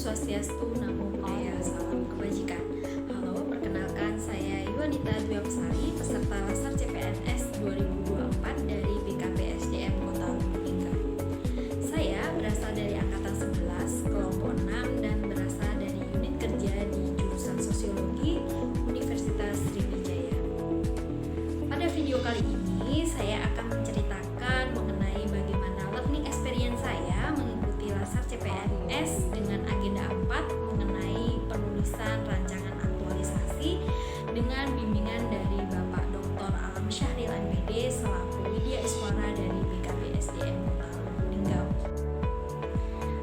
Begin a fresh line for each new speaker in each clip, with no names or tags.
Swastiastu, Namo Buddhaya, salam kebajikan. Halo, perkenalkan saya Yuanita Dwi Apsari, peserta Lasar CPNS 2024 dari BKP-SDM Kota Lubulingga. Saya berasal dari Angkatan 11, kelompok 6 dan berasal dari unit kerja di jurusan Sosiologi Universitas Sriwijaya. Pada video kali ini, saya akan menceritakan mengenai bagaimana learning experience saya mengikuti Lasar CPNS dengan agenda 4 mengenai penulisan rancangan aktualisasi dengan bimbingan dari Bapak Dr. Alam Syahril MPD selaku Widya Iswara dari BKP-SDM Kota Lubulingga.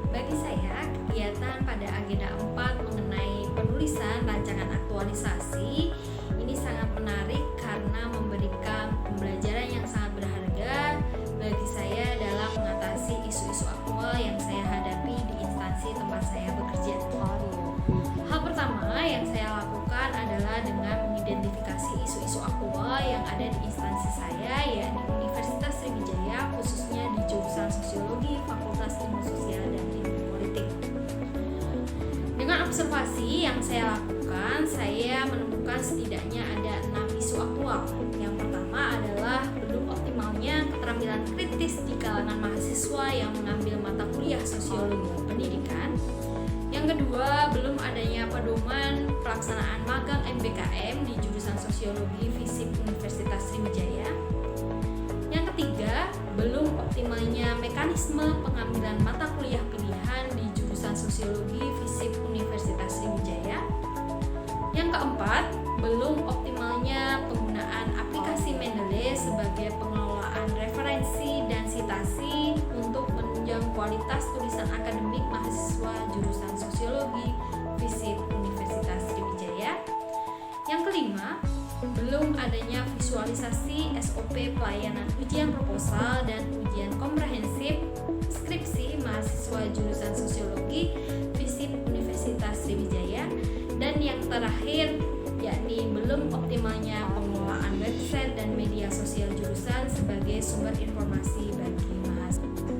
Bagi saya, kegiatan pada agenda 4 mengenai penulisan rancangan aktualisasi ini sangat menarik karena memberikan pembelajaran yang sangat berharga bagi saya dalam mengatasi isu-isu aktual yang saya hadapi di instansi tempat saya bekerja. Hal pertama yang saya lakukan adalah dengan mengidentifikasi isu-isu aktual yang ada di instansi saya, yakni Universitas Sriwijaya, khususnya di jurusan Sosiologi, Fakultas Ilmu Sosial dan Ilmu Politik. Dengan observasi yang saya lakukan, saya menemukan setidaknya ada 6 isu aktual. Yang pertama adalah belum optimalnya keterampilan kritis di kalangan mahasiswa yang mengambil mata kuliah Sosiologi Pendidikan. Yang kedua, belum adanya pedoman pelaksanaan magang MBKM di jurusan Sosiologi FISIP Universitas Sriwijaya. Yang ketiga, belum optimalnya mekanisme pengambilan mata kuliah pilihan di jurusan Sosiologi FISIP Universitas Sriwijaya. Yang keempat, belum optimalnya penggunaan aplikasi Mendeley sebagai pengelolaan referensi dan sitasi untuk menunjang kualitas tulisan akademik mahasiswa jurusan Sosiologi FISIP Universitas Sriwijaya. Yang kelima, belum adanya visualisasi SOP pelayanan ujian proposal dan ujian komprehensif skripsi mahasiswa jurusan Sosiologi FISIP Universitas Sriwijaya. Dan yang terakhir, yakni belum optimalnya pengelolaan website dan media sosial jurusan sebagai sumber informasi bagi mahasiswa.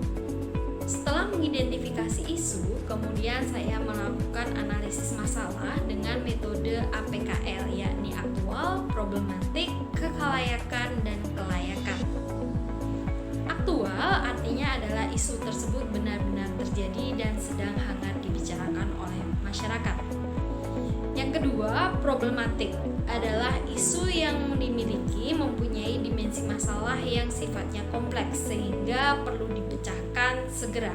Setelah mengidentifikasi isu, kemudian saya melakukan analisis masalah dengan metode APKL, yakni aktual, problematik, kekalayakan, dan kelayakan. Aktual artinya adalah isu tersebut benar-benar terjadi dan sedang hangat dibicarakan oleh masyarakat. Yang kedua, problematik adalah isu yang mempunyai dimensi masalah yang sifatnya kompleks sehingga perlu dipecahkan segera.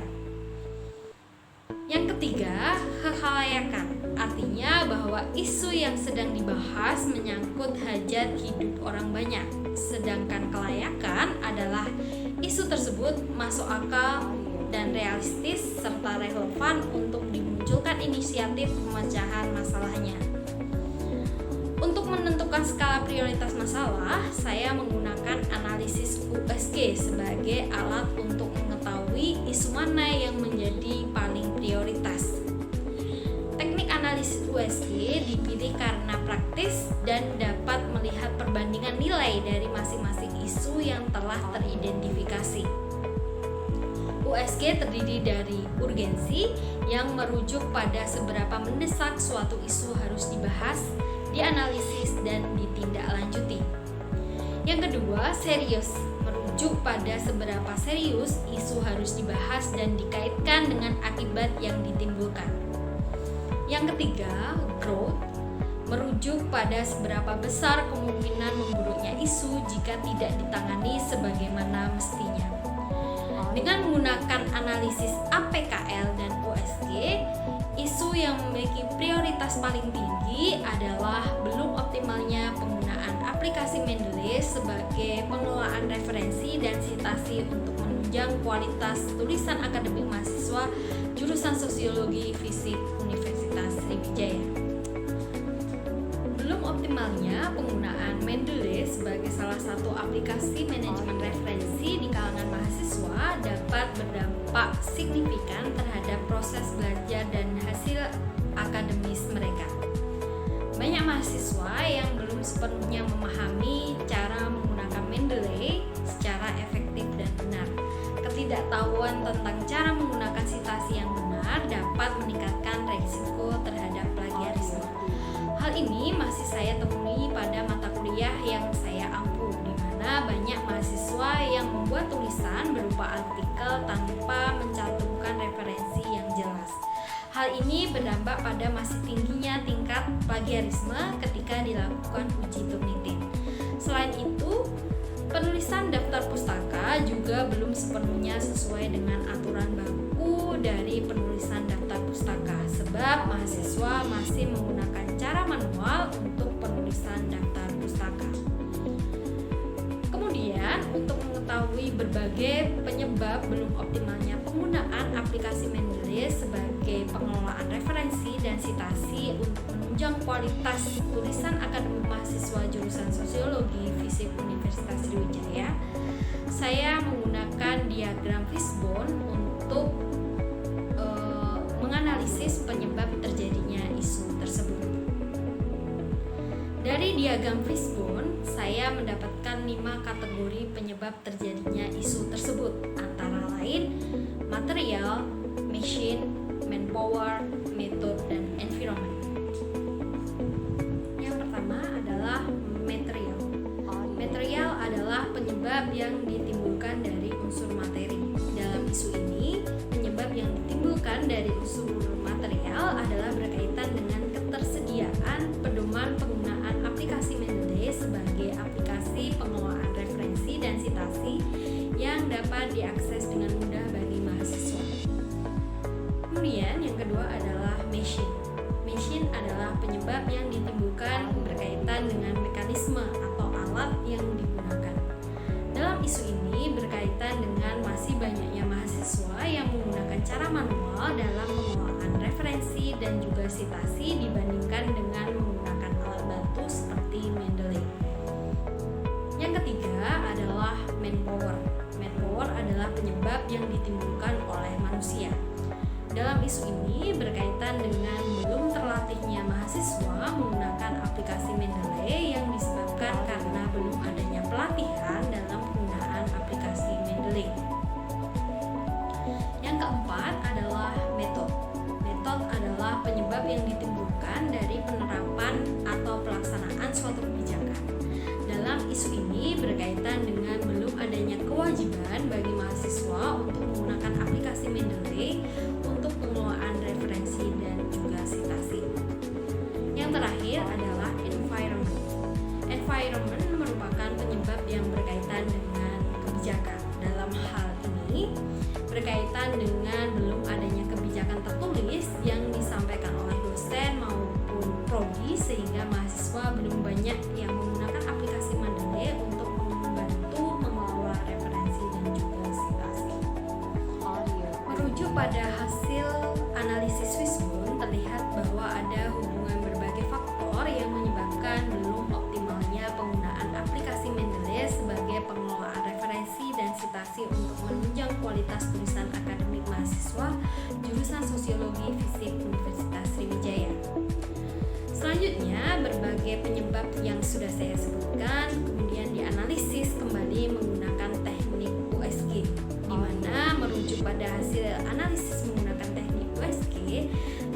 Yang ketiga, kekhalayakan artinya bahwa isu yang sedang dibahas menyangkut hajat hidup orang banyak, sedangkan kelayakan adalah isu tersebut masuk akal dan realistis serta relevan untuk dimunculkan inisiatif pemecahan masalahnya. Untuk menentukan skala prioritas masalah, saya menggunakan analisis USG sebagai alat untuk mengetahui isu mana yang menjadi paling prioritas. Teknik analisis USG dipilih karena praktis dan dapat melihat perbandingan nilai dari masing-masing isu yang telah teridentifikasi. USG terdiri dari urgensi yang merujuk pada seberapa mendesak suatu isu harus dibahas, dianalisis, dan ditindaklanjuti. Yang kedua, serius merujuk pada seberapa serius isu harus dibahas dan dikaitkan dengan akibat yang ditimbulkan. Yang ketiga, growth merujuk pada seberapa besar kemungkinan memburuknya isu jika tidak ditangani sebagaimana mestinya. Dengan menggunakan analisis APKL dan USG, isu yang memiliki prioritas paling tinggi adalah belum optimalnya penggunaan aplikasi Mendeley sebagai pengelolaan referensi dan sitasi untuk menunjang kualitas tulisan akademik mahasiswa jurusan Sosiologi FISIP Universitas Sriwijaya. Belum optimalnya penggunaan Mendeley sebagai salah satu aplikasi manajemen referensi di kalangan mahasiswa dapat berdampak signifikan terhadap proses belajar dan hasil akademis mereka. Banyak mahasiswa yang belum sepenuhnya memahami cara menggunakan Mendeley secara efektif dan benar. Ketidaktahuan tentang cara menggunakan sitasi yang benar benar dapat meningkatkan resiko terhadap plagiarisme. Hal ini masih saya temui pada mata kuliah yang saya ampu, di mana banyak mahasiswa yang membuat tulisan berupa artikel tanpa mencantumkan referensi yang jelas. Hal ini berdampak pada masih tingginya tingkat plagiarisme ketika dilakukan uji Turnitin. Selain itu, penulisan daftar pustaka juga belum sepenuhnya sesuai dengan aturan baku dari penulisan daftar pustaka, sebab mahasiswa masih menggunakan cara manual untuk penulisan daftar pustaka. Kemudian, untuk mengetahui berbagai penyebab belum optimalnya penggunaan aplikasi Mendeley sebagai pengelolaan referensi dan sitasi untuk menunjang kualitas tulisan akademik mahasiswa jurusan Sosiologi FISIP Universitas Sriwijaya, saya menggunakan diagram fishbone untuk menganalisis penyebab terjadinya isu tersebut. Dari diagram fishbone, saya mendapatkan 5 kategori penyebab terjadinya isu tersebut, antara lain material, machine, manpower, method, dan environment. Yang pertama adalah material. Material adalah penyebab yang ditimbulkan dari unsur materi. Dalam isu ini, penyebab yang ditimbulkan dari unsur material adalah berkaitan dengan ketersediaan pedoman penggunaan aplikasi Mendeley sebagai aplikasi pengelolaan referensi dan sitasi yang dapat diakses dengan mudah bagi mahasiswa. Kemudian yang kedua adalah machine. Machine adalah penyebab yang ditimbulkan berkaitan dengan mekanisme atau alat yang digunakan. Dalam isu ini berkaitan dengan masih banyaknya mahasiswa yang menggunakan cara manual dalam pengelolaan referensi dan juga sitasi dibandingkan dengan menggunakan alat bantu seperti Mendeley. Yang ketiga adalah manpower. Manpower adalah penyebab yang ditimbulkan oleh manusia. Dalam isu ini berkaitan dengan belum terlatihnya mahasiswa menggunakan aplikasi Mendeley yang disebabkan karena belum adanya pelatihan dalam penggunaan aplikasi Mendeley. Yang keempat adalah metode. Metode adalah penyebab yang ditimbulkan dari penerapan atau pelaksanaan suatu kebijakan. Dalam isu ini berkaitan dengan belum adanya kewajiban bagi mahasiswa untuk menggunakan aplikasi Mendeley untuk pengelolaan referensi dan juga sitasi. Yang terakhir adalah environment. Environment merupakan penyebab yang berkaitan dengan kebijakan. Dalam hal ini berkaitan dengan belum adanya kebijakan tertulis yang disampaikan oleh dosen maupun prodi, sehingga mahasiswa belum banyak yang menggunakan aplikasi Mendeley untuk membantu mengelola referensi dan juga sitasi. Merujuk pada hasil analisis fishbone, terlihat bahwa ada hubungan berbagai faktor yang menyebabkan belum optimalnya penggunaan aplikasi Mendeley sebagai pengelolaan referensi dan sitasi untuk menunjang kualitas tulisan akademik mahasiswa jurusan Sosiologi FISIP Universitas Sriwijaya. Selanjutnya, berbagai penyebab yang sudah saya sebutkan kemudian dianalisis kembali menggunakan teknik USG, di mana merujuk pada hasil analisis menggunakan teknik USG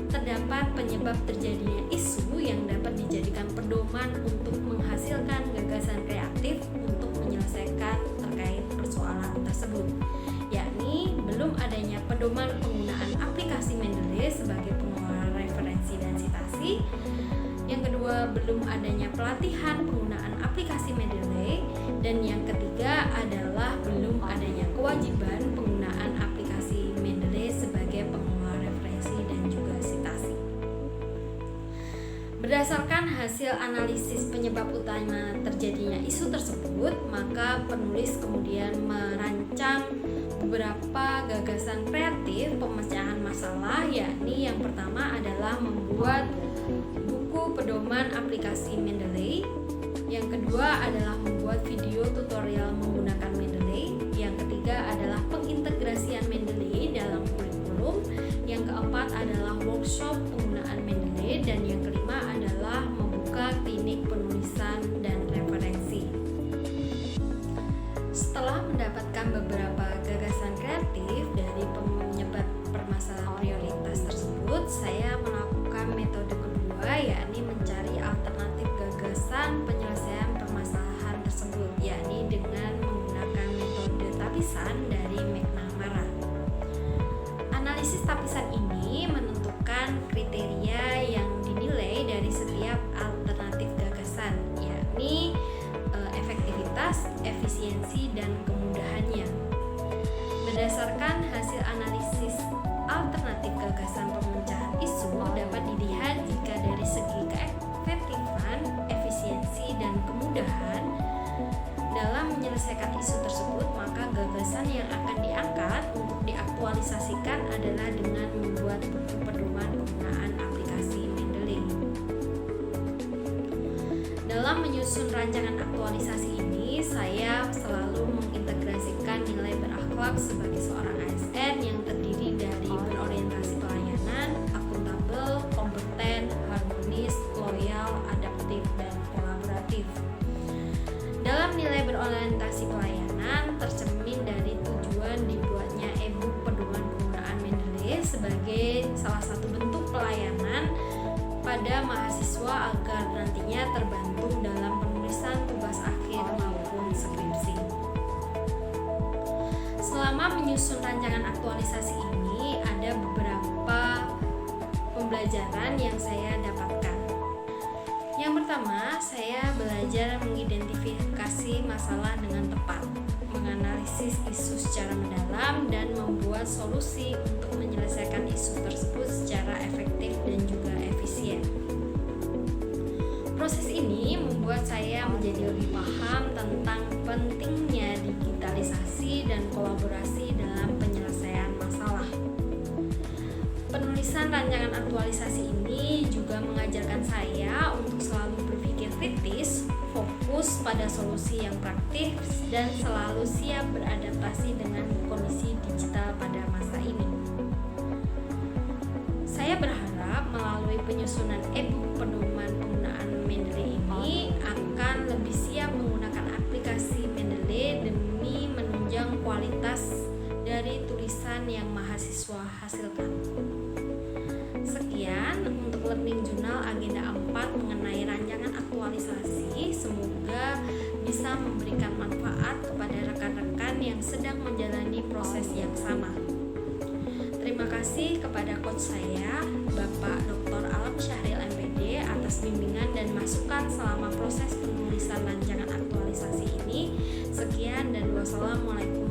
terdapat penyebab terjadinya isu yang dapat dijadikan pedoman untuk menghasilkan gagasan kreatif untuk menyelesaikan terkait persoalan tersebut, yakni belum adanya pedoman penggunaan aplikasi Mendeley sebagai pengelola referensi dan sitasi. Yang kedua, belum adanya pelatihan penggunaan aplikasi Mendeley, dan yang ketiga adalah belum adanya kewajiban penggunaan aplikasi Mendeley sebagai pengelola referensi dan juga sitasi. Berdasarkan hasil analisis penyebab utama terjadinya isu tersebut, maka penulis kemudian merancang beberapa gagasan kreatif pemecahan masalah, yakni yang pertama adalah membuat buku pedoman aplikasi Mendeley. Yang kedua adalah membuat video tutorial menggunakan Mendeley. Yang ketiga adalah pengintegrasian Mendeley dalam kurikulum. Yang keempat adalah workshop penggunaan Mendeley, dan yang kelima adalah membuka klinik penulisan dan referensi. Setelah mendapatkan beberapa gagasan kreatif dari penyebab permasalahan prioritas dalam penyelesaian permasalahan tersebut, yakni dengan menggunakan metode tapisan dari McNamara. Analisis tapisan ini menentukan kriteria yang dinilai dari setiap alternatif gagasan, yakni efektivitas, efisiensi, dan kemudahannya. Berdasarkan hasil analisis alternatif gagasan pemecahan isu dapat dilihat jika dari segi keefektifan, efisiensi, dan kemudahan dalam menyelesaikan isu tersebut, maka gagasan yang akan diangkat untuk diaktualisasikan adalah dengan membuat buku pedoman penggunaan aplikasi Mendeley. Dalam menyusun rancangan aktualisasi ini, saya selalu mengintegrasikan nilai berakhlak sebagai seorang ASN yang terdiri dari berorientasi pelayanan, akuntabel, kompeten, harmonis, loyal, adaptif, dan kolaboratif. Dalam nilai berorientasi pelayanan tercermin dari tujuan dibuatnya e-book pedoman penggunaan Mendeley sebagai salah satu bentuk pelayanan pada mahasiswa agar nantinya terbantu dalam penulisan tugas akhir maupun skripsi. Selama menyusun rancangan aktualisasi ini, ada beberapa pembelajaran yang saya dapatkan. Yang pertama, saya belajar mengidentifikasi masalah dengan tepat, menganalisis isu secara mendalam, dan membuat solusi untuk menyelesaikan isu tersebut secara efektif dan juga efisien. Proses ini membuat saya menjadi lebih paham tentang pentingnya digitalisasi dan kolaborasi dalam penyelesaian masalah. Penulisan rancangan aktualisasi ini juga mengajarkan saya untuk selalu berpikir kritis, fokus pada solusi yang praktis, dan selalu siap beradaptasi dengan kondisi digital pada masa ini. Saya berharap melalui penyusunan e-book pedoman penggunaan Mendeley ini akan lebih siap menggunakan aplikasi Mendeley demi menunjang kualitas dari tulisan yang mahasiswa hasilkan. Sekian untuk Learning Journal Agenda 4 mengenai rancangan aktualisasi. Semoga bisa memberikan manfaat kepada rekan-rekan yang sedang menjalani proses yang sama. Terima kasih kepada coach saya, Bapak Dr. Alam Syahril MPD, atas bimbingan dan masukan selama proses penulisan rancangan aktualisasi ini. Sekian dan wassalamualaikum